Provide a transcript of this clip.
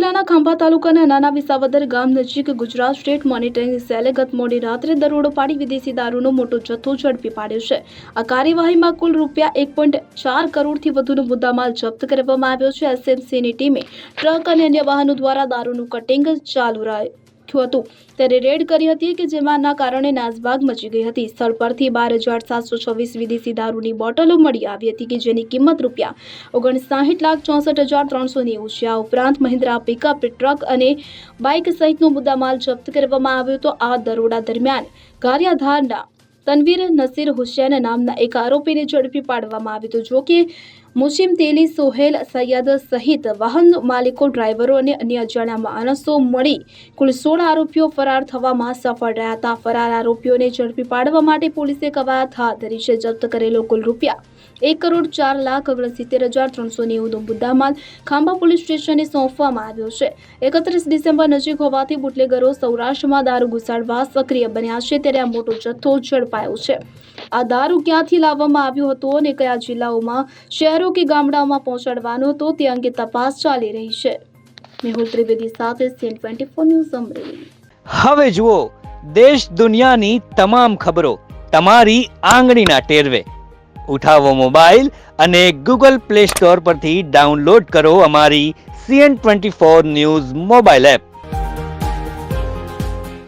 જિલ્લાના ખાંભા તાલુકાના નાના વિસાવદર ગામ નજીક ગુજરાત સ્ટેટ મોનિટરિંગ સેલે ગત મોડી રાત્રે દરોડો પાડી વિદેશી દારૂનો મોટો જથ્થો ઝડપી પાડ્યો છે। આ કાર્યવાહીમાં કુલ ₹1.4 કરોડથી વધુનો મુદ્દામાલ જપ્ત કરવામાં આવ્યો છે। એસએમસીની ટીમે ટ્રક અને અન્ય વાહનો દ્વારા દારૂનું કટિંગ ચાલુ રાખ્યું હતું ત્યારે રેડ કરી હતી કે જેના કારણે નાસભાગ મચી ગઈ હતી। સ્થળ પરથી 12,726 વિદેશી દારૂની બોટલો મળી આવી હતી કે જેની કિંમત ₹59,64,64,390 છે। આ ઉપરાંત મહિન્દ્રા પિકઅપ ટ્રક અને બાઇક સહિતનો મુદ્દામાલ જપ્ત કરવામાં આવ્યો હતો। આ દરોડા દરમિયાન ગારિયાધારના તનવીર નસીર હુસૈન નામના એક આરોપીને ઝડપી પાડવામાં આવ્યો હતો। જો કે મુશીમ તેલી, સોહેલ સૈયદ સહિત વાહન માલિકો, ડ્રાઈવરો અને અન્ય અજાણ્યા માણસો મળી કુલ 16 આરોપીઓ ફરાર થવામાં સફળ રહ્યા હતા। ફરાર આરોપીઓને ઝડપી પાડવા માટે પોલીસે કવાયત હાથ ધરી છે। જપ્ત કરેલો કુલ ₹1,04,69,390નો મુદ્દામાલ ખાંભા પોલીસ સ્ટેશને સોંપવામાં આવ્યો છે। 31 ડિસેમ્બર નજીક હોવાથી બુટલેગરો સૌરાષ્ટ્રમાં દારૂ ઘુસાડવા સક્રિય બન્યા છે ત્યારે આ મોટો જથ્થો ઝડપાયો છે। આ દારૂ ક્યાંથી લાવવામાં આવ્યો હતો અને કયા જિલ્લાઓમાં, શહેરો કે ગામડાઓમાં પહોંચાડવાનો હતો તે અંગે તપાસ ચાલી રહી છે। મેહુલ ત્રિવેદી સાથે CN24 ન્યૂઝ અમરેલી। હવે જુઓ દેશ દુનિયાની તમામ ખબરો તમારી આંગળીના ટેરવે। ઉઠાવો મોબાઈલ અને ગૂગલ પ્લે સ્ટોર પરથી ડાઉનલોડ કરો અમારી CN24 ન્યૂઝ મોબાઈલ એપ।